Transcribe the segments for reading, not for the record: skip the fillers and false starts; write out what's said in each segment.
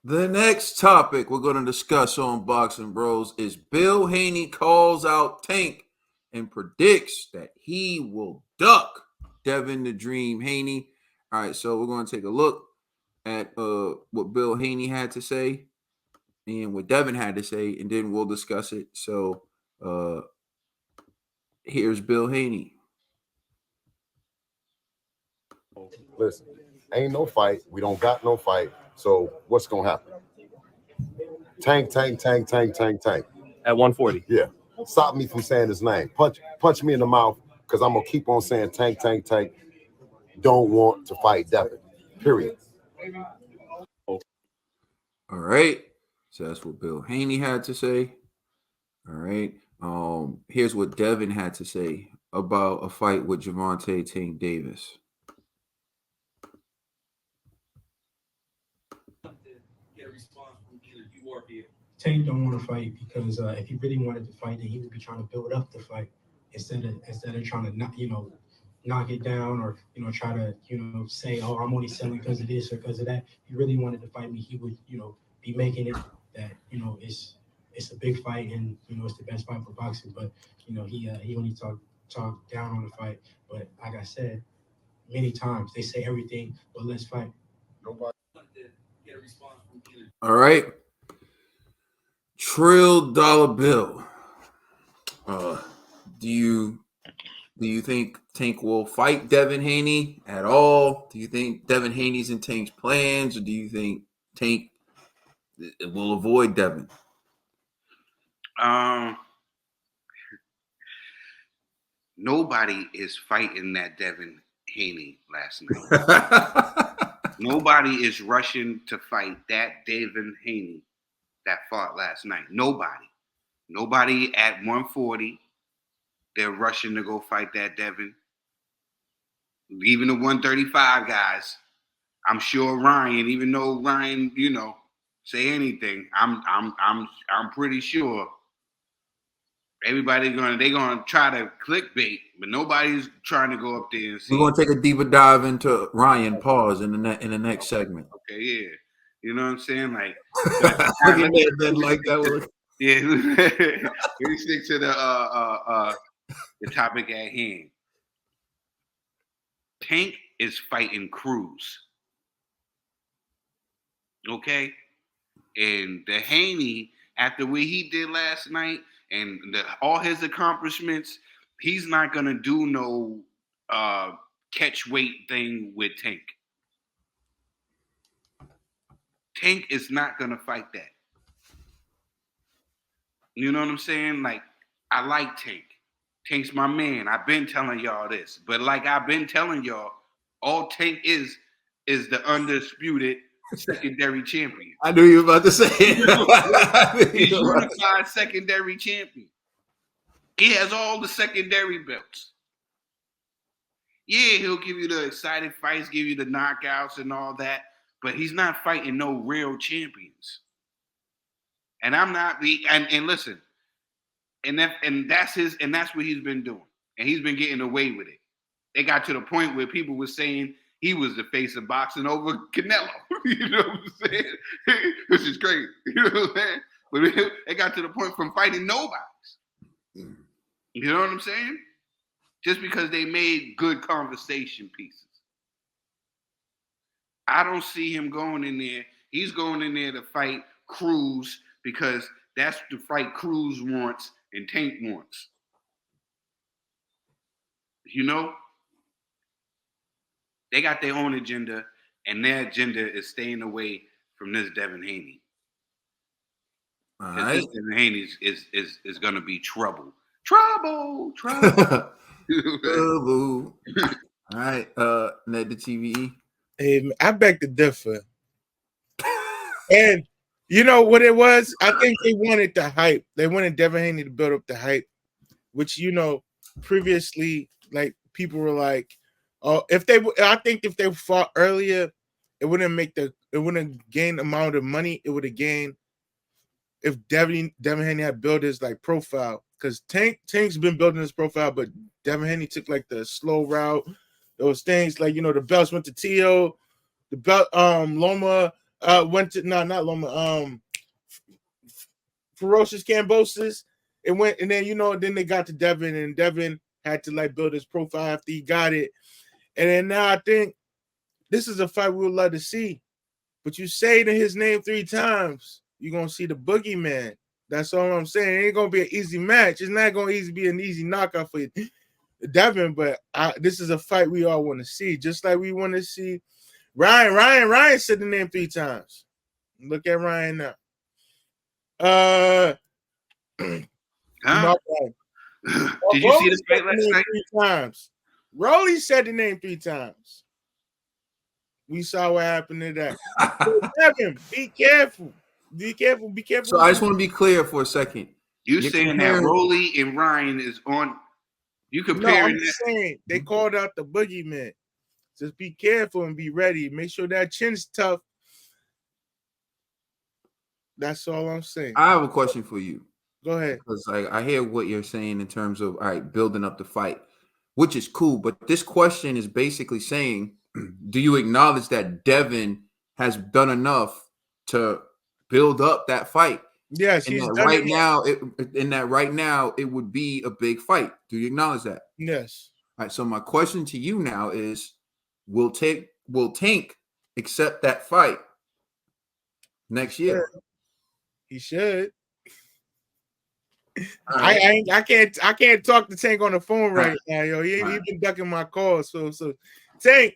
The next topic we're going to discuss on Boxing Bros is Bill Haney calls out Tank and predicts that he will duck Devin the Dream Haney. All right, so we're going to take a look at what Bill Haney had to say and what Devin had to say, and then we'll discuss it. So here's Bill Haney. Listen, ain't no fight. We don't got no fight. So what's gonna happen? Tank. At 140. Yeah. Stop me from saying his name. Punch me in the mouth, because I'm gonna keep on saying Tank. Don't want to fight Devin. Period. All right. So that's what Bill Haney had to say. All right. Here's what Devin had to say about a fight with Gervonta Tank Davis. Tank don't want to fight because if he really wanted to fight, then he would be trying to build up the fight instead of trying to knock it down, or try to say, oh, I'm only selling because of this or because of that. If he really wanted to fight me, he would be making it that it's a big fight, and it's the best fight for boxing. But he only talk down on the fight. But like I said many times, they say everything, but let's fight. Nobody. All right. Trill Dollar Bill. Do you think Tank will fight Devin Haney at all? Do you think Devin Haney's in Tank's plans, or do you think Tank will avoid Devin? Nobody is fighting that Devin Haney last night. Nobody is rushing to fight that Devin Haney that fought last night. Nobody at 140. They're rushing to go fight that Devin. Even the 135 guys. I'm sure Ryan, even though Ryan, say anything, I'm pretty sure everybody's gonna try to clickbait, but nobody's trying to go up there and see. We're gonna take a deeper dive into Ryan. Pause in the next segment. Okay, yeah, you know what I'm saying, like. Like that. Yeah, let me stick to the topic at hand. Tank is fighting Cruz. Okay, and the Haney, after what he did last night and all his accomplishments, he's not gonna do no catch weight thing with Tank. Tank is not gonna fight that. You know what I'm saying? Like, I like Tank. Tank's my man. I've been telling y'all this, but like I've been telling y'all, all Tank is the undisputed secondary champion. I knew you were about to say it. He's unified secondary champion. He has all the secondary belts. Yeah, he'll give you the exciting fights, give you the knockouts and all that, but he's not fighting no real champions. And I'm not and listen, and that's what he's been doing, and he's been getting away with it. It got to the point where people were saying he was the face of boxing over Canelo. You know what I'm saying? Which is crazy. You know what I'm saying? But it got to the point from fighting nobodies. You know what I'm saying? Just because they made good conversation pieces. I don't see him going in there. He's going in there to fight Cruz because that's the fight Cruz wants and Tank wants. They got their own agenda, and their agenda is staying away from this Devin Haney. All right. This Devin Haney is going to be trouble. Trouble. All right, Ned the TVE. Hey, I beg to differ. And you know what it was? I think they wanted the hype. They wanted Devin Haney to build up the hype, which previously, like, people were like, "Oh, I think if they fought earlier, it wouldn't gain amount of money. It would have gained if Devin Haney had built his profile, because Tank's been building his profile, but Devin Haney took like the slow route. Those things like the belts went to Tio, the belt Loma went to not Loma, Ferocious Cambosis. It went, and then then they got to Devin, and Devin had to like build his profile after he got it. And then now I think this is a fight we would love to see. But you say to his name 3 times, you're gonna see the boogeyman. That's all I'm saying. It ain't gonna be an easy match. It's not gonna be an easy knockout for Devin, but this is a fight we all want to see. Just like we want to see Ryan said the name 3 times. Look at Ryan now. Huh? Did you see the fight last night? 3 times. Rolly said the name 3 times. We saw what happened to that. Devin, be careful. Be careful. Be careful. So I just want to be clear for a second. You saying that Rolly and Ryan is on? You comparing? No, I'm saying they called out the boogeyman. Just be careful and be ready. Make sure that chin's tough. That's all I'm saying. I have a question for you. Go ahead. Because I hear what you're saying in terms of building up the fight, which is cool. But this question is basically saying, do you acknowledge that Devin has done enough to build up that fight? Yes, and that right now it would be a big fight. Do you acknowledge that? Yes. All right. So my question to you now is, will Tank accept that fight next year? He should. Right. I can't talk to Tank on the phone right now, yo. He been ducking my calls. So Tank,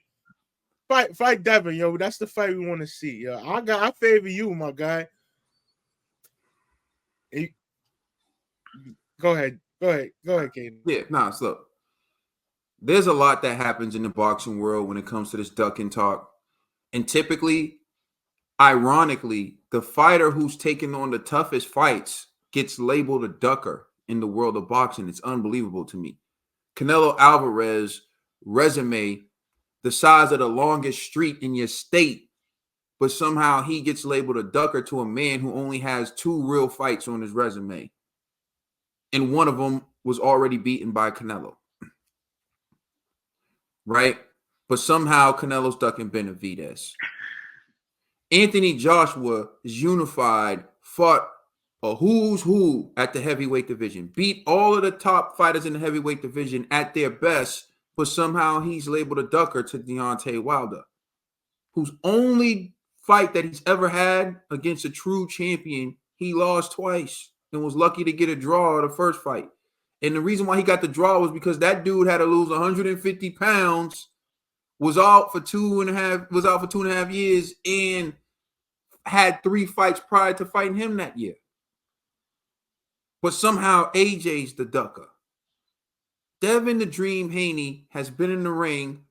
fight Devin, yo. That's the fight we want to see, yo. I favor you, my guy. Go ahead, Kaden. Yeah, look. There's a lot that happens in the boxing world when it comes to this duck and talk. And typically, ironically, the fighter who's taking on the toughest fights gets labeled a ducker in the world of boxing. It's unbelievable to me. Canelo Alvarez resume, the size of the longest street in your state, but somehow he gets labeled a ducker to a man who only has 2 real fights on his resume. And one of them was already beaten by Canelo. Right? But somehow Canelo's ducking Benavidez. Anthony Joshua is unified, fought a who's who at the heavyweight division, beat all of the top fighters in the heavyweight division at their best, but somehow he's labeled a ducker to Deontay Wilder, whose only fight that he's ever had against a true champion, he lost twice and was lucky to get a draw the first fight. And the reason why he got the draw was because that dude had to lose 150 pounds, was out for 2.5 years, and had 3 fights prior to fighting him that year. But somehow AJ's the ducker. Devin the Dream Haney has been in the ring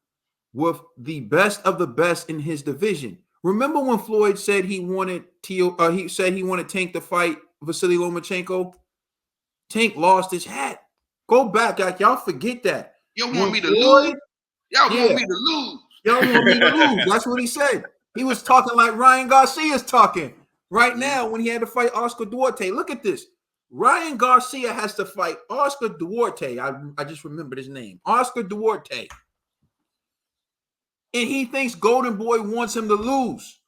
with the best of the best in his division. Remember when Floyd said he wanted Tank to fight Vasily Lomachenko? Tank lost his hat. Go back, y'all forget that. Y'all want me to lose? Y'all want me to lose? Y'all want me to lose? That's what he said. He was talking like Ryan Garcia's talking right now when he had to fight Oscar Duarte. Look at this. Ryan Garcia has to fight Oscar Duarte. I just remembered his name. Oscar Duarte. And he thinks Golden Boy wants him to lose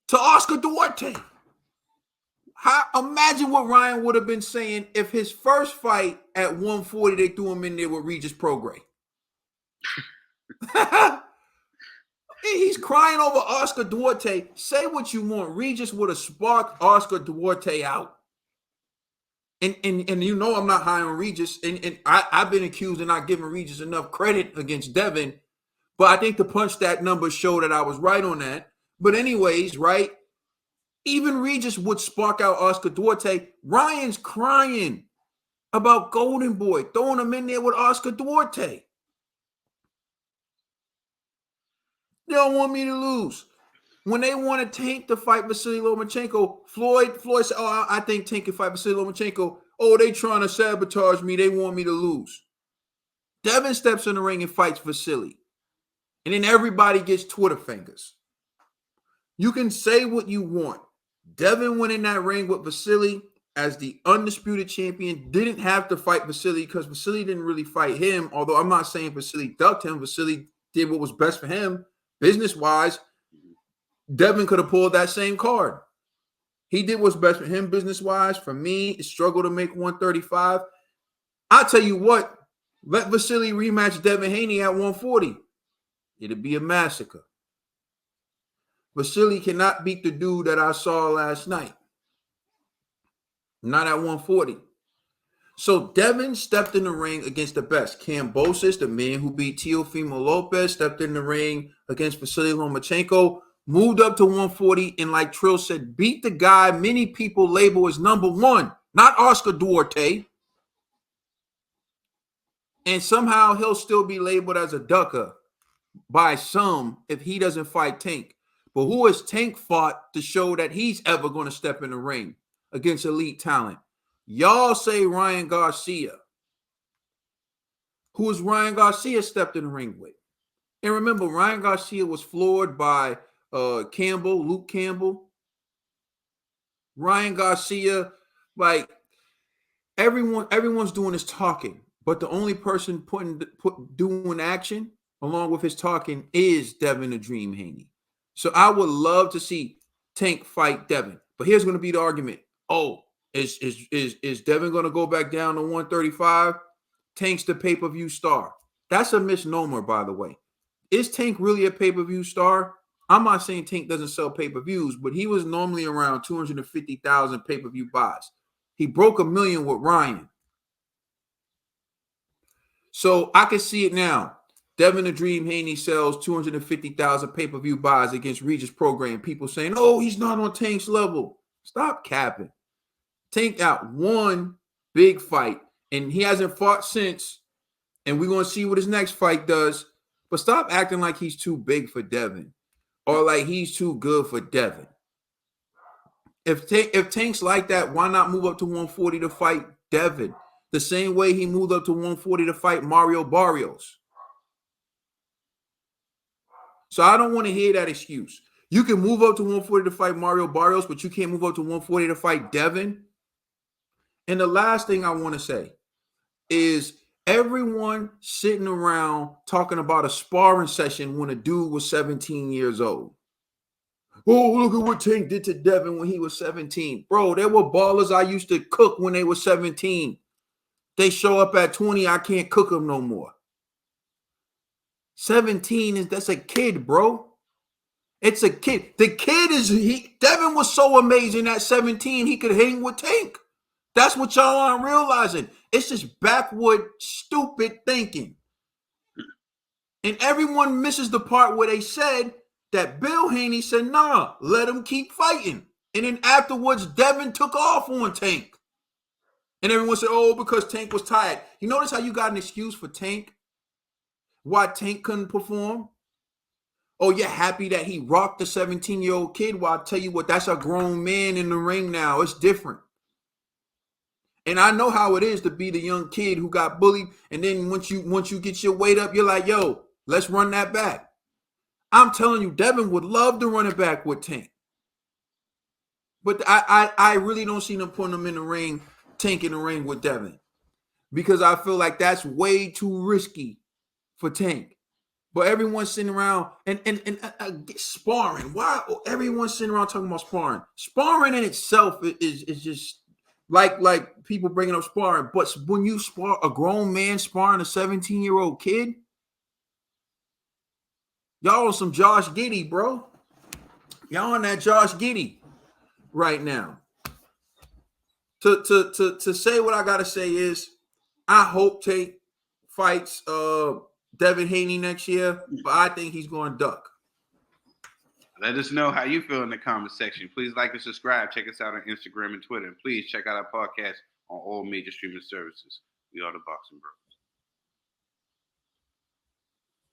to Oscar Duarte. Imagine what Ryan would have been saying if his first fight at 140, they threw him in there with Regis Prograis. He's crying over Oscar Duarte. Say what you want. Regis would have sparked Oscar Duarte out. And you know I'm not high on Regis. And I've been accused of not giving Regis enough credit against Devin. But I think the punch stat numbers show that I was right on that. But anyways, right? Even Regis would spark out Oscar Duarte. Ryan's crying about Golden Boy, throwing him in there with Oscar Duarte. They don't want me to lose. When they wanted Tank to fight Vasily Lomachenko, Floyd said, oh, I think Tank can fight Vasily Lomachenko. Oh, they trying to sabotage me. They want me to lose. Devin steps in the ring and fights Vasily. And then everybody gets Twitter fingers. You can say what you want. Devin went in that ring with Vasily as the undisputed champion. Didn't have to fight Vasily because Vasily didn't really fight him. Although I'm not saying Vasily ducked him. Vasily did what was best for him business-wise. Devin could have pulled that same card. He did what's best for him business-wise. For me, it struggled to make 135. I'll tell you what, let Vasily rematch Devin Haney at 140. It'd be a massacre. Vasily cannot beat the dude that I saw last night. Not at 140. So Devin stepped in the ring against the best. Kambosos, the man who beat Teofimo Lopez, stepped in the ring against Vasily Lomachenko, moved up to 140, and like Trill said, beat the guy many people label as number one, not Oscar Duarte. And somehow he'll still be labeled as a ducker by some if he doesn't fight Tank. But who has Tank fought to show that he's ever going to step in the ring against elite talent? Y'all say Ryan Garcia. Who has Ryan Garcia stepped in the ring with? And remember, Ryan Garcia was floored by Luke Campbell. Ryan Garcia, like everyone's doing this talking, but the only person doing action along with his talking is Devin the Dream Haney. So I would love to see Tank fight Devin. But here's going to be the argument. Oh, is Devin going to go back down to 135? Tank's the pay-per-view star. That's a misnomer, by the way. Is Tank really a pay-per-view star? I'm not saying Tank doesn't sell pay-per-views, but he was normally around 250,000 pay-per-view buys. He broke 1 million with Ryan. So I can see it now. Devin the Dream Haney sells 250,000 pay-per-view buys against Regis Program. People saying, oh, he's not on Tank's level. Stop capping. Tank got one big fight, and he hasn't fought since. And we're going to see what his next fight does. But stop acting like he's too big for Devin or like he's too good for Devin. If Tank's like that, why not move up to 140 to fight Devin? The same way he moved up to 140 to fight Mario Barrios. So I don't want to hear that excuse. You can move up to 140 to fight Mario Barrios, but you can't move up to 140 to fight Devin. And the last thing I want to say is everyone sitting around talking about a sparring session when a dude was 17 years old. Oh, look at what Tank did to Devin when he was 17. Bro, there were ballers I used to cook when they were 17. They show up at 20, I can't cook them no more. 17 that's a kid, bro. It's a kid. The kid Devin was so amazing at 17 he could hang with Tank. That's what y'all aren't realizing. It's just backward, stupid thinking. And everyone misses the part where they said that Bill Haney said, nah, let him keep fighting. And then afterwards, Devin took off on Tank. And everyone said, oh, because Tank was tired. You notice how you got an excuse for Tank? Why Tank couldn't perform? Oh, you're happy that he rocked the 17-year-old kid? Well, I'll tell you what, that's a grown man in the ring now. It's different. And I know how it is to be the young kid who got bullied. And then once you get your weight up, you're like, yo, let's run that back. I'm telling you, Devin would love to run it back with Tank. But I really don't see them putting him in the ring, Tank in the ring with Devin. Because I feel like that's way too risky for Tank. But everyone's sitting around and sparring. Why everyone's sitting around talking about sparring? Sparring in itself is just like people bringing up sparring. But when you spar a grown man sparring a 17-year-old kid, y'all on some Josh Giddey, bro. Y'all on that Josh Giddey right now. To say what I gotta say is, I hope Tank fights Devin Haney next year, but I think he's going to duck. Let us know how you feel in the comment section. Please like and subscribe. Check us out on Instagram and Twitter. And please check out our podcast on all major streaming services. We are the Boxing Bros.